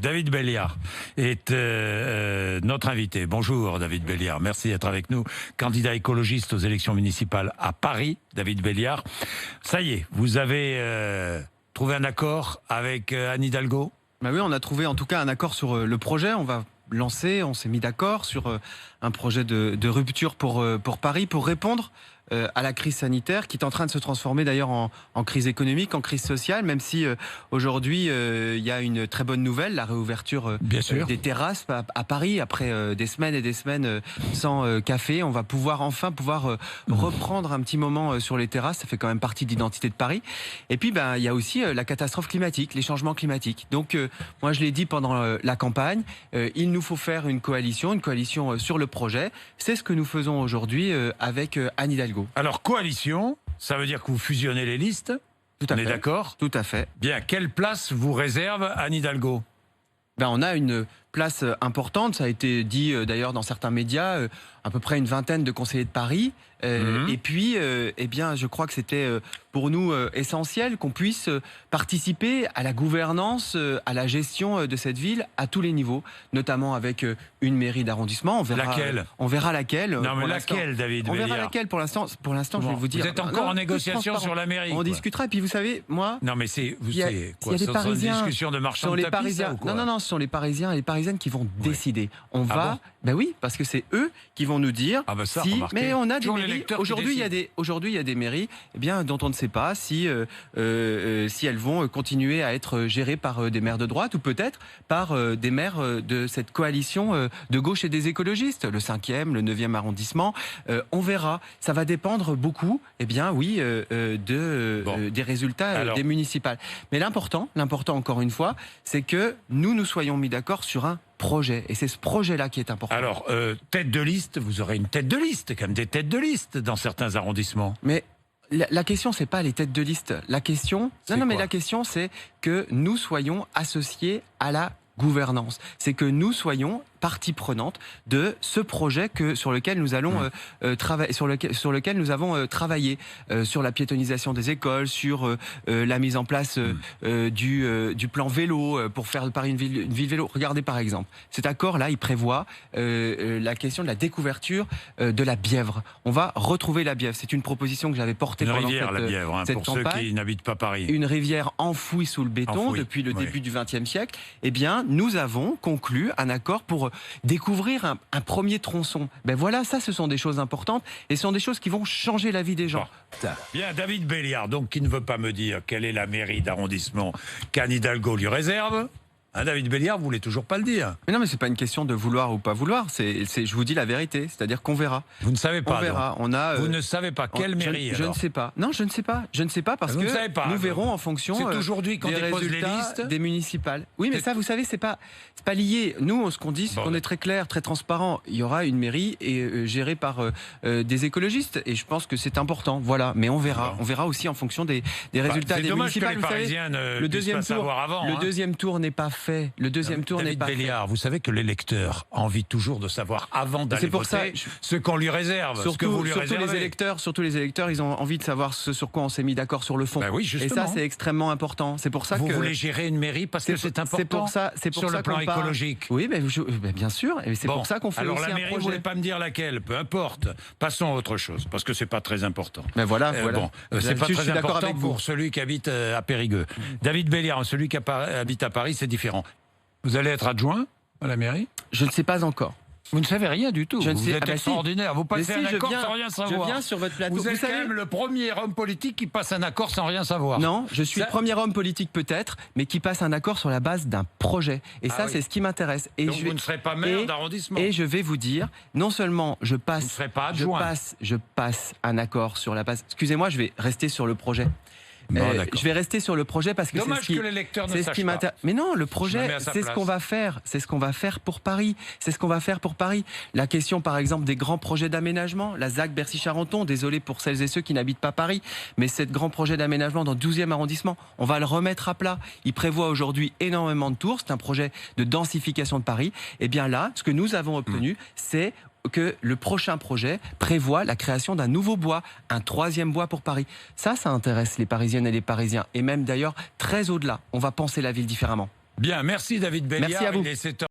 David Belliard est notre invité. Bonjour David Belliard, merci d'être avec nous. Candidat écologiste aux élections municipales à Paris, David Belliard. Ça y est, vous avez trouvé un accord avec Anne Hidalgo ? Bah oui, on a trouvé en tout cas un accord sur le projet. On va lancer, on s'est mis d'accord sur un projet de rupture pour Paris, pour répondre à la crise sanitaire qui est en train de se transformer d'ailleurs en crise économique, en crise sociale, même si aujourd'hui il y a une très bonne nouvelle, la réouverture des terrasses à Paris après des semaines et des semaines sans café. On va enfin pouvoir reprendre un petit moment sur les terrasses, ça fait quand même partie de l'identité de Paris. Et puis il y a aussi la catastrophe climatique, les changements climatiques. Donc moi je l'ai dit pendant la campagne, il nous faut faire une coalition sur le projet. C'est ce que nous faisons aujourd'hui avec Anne Hidalgo. Alors, coalition, ça veut dire que vous fusionnez les listes ? Tout à fait. On est d'accord ? Tout à fait. Bien, quelle place vous réserve Anne Hidalgo ? On a une place importante, ça a été dit d'ailleurs dans certains médias, à peu près une vingtaine de conseillers de Paris. Et puis, je crois que c'était pour nous essentiel qu'on puisse participer à la gouvernance, à la gestion de cette ville à tous les niveaux, notamment avec une mairie d'arrondissement. Laquelle ? On verra laquelle. Non, mais laquelle, David Belliard ? On verra laquelle pour l'instant. Pour l'instant, je vais vous dire. Vous êtes encore en négociation sur la mairie. On discutera. Et puis, vous savez, moi. Non, mais c'est quoi ? C'est une discussion de marchand de tapis, ça, ou quoi ? Non, ce sont les Parisiens et les Parisiennes qui vont décider. On va. Ben oui, parce que c'est eux qui vont nous dire si. Mais on a des mairies. Aujourd'hui, il y a des mairies, dont on ne sait pas si elles vont continuer à être gérées par des maires de droite ou peut-être par des maires de cette coalition de gauche et des écologistes, le 5e, le 9e arrondissement. On verra. Ça va dépendre beaucoup, des résultats des municipales. Mais l'important, encore une fois, c'est que nous soyons mis d'accord sur un projet. Et c'est ce projet-là qui est important. Alors, tête de liste, vous aurez une tête de liste, quand même des têtes de liste dans certains arrondissements. Mais la question, c'est pas les têtes de liste. La question, la question, c'est que nous soyons associés à la gouvernance. C'est que nous soyons partie prenante de ce projet sur lequel nous allons travailler, sur lequel nous avons travaillé, sur la piétonisation des écoles, sur la mise en place du plan vélo pour faire de Paris une ville vélo. Regardez par exemple, cet accord-là, il prévoit la question de la découverture de la Bièvre. On va retrouver la Bièvre. C'est une proposition que j'avais portée pendant la Bièvre, cette pour campagne. ceux qui n'habitent pas Paris. Une rivière enfouie sous le béton depuis le début du XXe siècle. Nous avons conclu un accord pour découvrir un premier tronçon. Voilà, ce sont des choses importantes et ce sont des choses qui vont changer la vie des gens. Bien, David Belliard, donc qui ne veut pas me dire quelle est la mairie d'arrondissement qu'Anne Hidalgo lui réserve. David Belliard, vous voulez toujours pas le dire. Mais non, mais c'est pas une question de vouloir ou pas vouloir. Je vous dis la vérité, c'est-à-dire qu'on verra. Vous ne savez pas. On verra. Vous ne savez pas quelle mairie. Je ne sais pas. Non, je ne sais pas. Je ne sais pas parce que nous verrons en fonction. C'est aujourd'hui qu'on des dépose résultats les listes des municipales. Oui, mais ça, vous savez, c'est pas lié. Nous, ce qu'on dit, c'est qu'on est très clair, très transparent. Il y aura une mairie gérée par des écologistes, et je pense que c'est important. Voilà. Mais on verra. On verra aussi en fonction des résultats des municipales. C'est dommage que les Parisiens ne puissent pas savoir avant. Le deuxième tour n'est pas fait. David Belliard, vous savez que l'électeur a envie toujours de savoir avant d'aller voter ce qu'on lui réserve, ce que vous lui réservez. Surtout les électeurs, ils ont envie de savoir ce sur quoi on s'est mis d'accord sur le fond. Et ça, c'est extrêmement important. C'est pour ça vous voulez gérer une mairie parce que c'est important sur le plan écologique. Oui, bien sûr. Et c'est pour ça qu'on fait aussi un projet. Alors la mairie, vous ne voulez pas me dire laquelle, peu importe. Passons à autre chose, parce que c'est pas très important. Mais voilà. C'est pas très important pour celui qui habite à Périgueux. David Belliard, celui qui habite à Paris, c'est différent. Vous allez être adjoint à la mairie ? Je ne sais pas encore. Vous ne savez rien du tout. Vous êtes extraordinaire. Vous passez un accord sans rien savoir. Je viens sur votre plateau. Vous êtes quand même le premier homme politique qui passe un accord sans rien savoir. Non, je suis le premier homme politique peut-être, mais qui passe un accord sur la base d'un projet. Et c'est ce qui m'intéresse. Et donc vous ne serez pas maire d'arrondissement. Et je vais vous dire, non seulement je passe... Vous ne serez pas adjoint. Je passe un accord sur la base... Excusez-moi, je vais rester sur le projet. Je vais rester sur le projet parce que dommage que l'électeur ne sache pas. Mais non, le projet, c'est ce qu'on va faire. C'est ce qu'on va faire pour Paris. C'est ce qu'on va faire pour Paris. La question, par exemple, des grands projets d'aménagement, la ZAC Bercy-Charenton, désolé pour celles et ceux qui n'habitent pas Paris, mais ce grand projet d'aménagement dans le 12e arrondissement, on va le remettre à plat. Il prévoit aujourd'hui énormément de tours. C'est un projet de densification de Paris. Et bien là, ce que nous avons obtenu, c'est que le prochain projet prévoit la création d'un nouveau bois, un 3e bois pour Paris. Ça intéresse les Parisiennes et les Parisiens, et même d'ailleurs très au-delà. On va penser la ville différemment. Bien, merci David Belliard. Merci à vous. Il est 7h.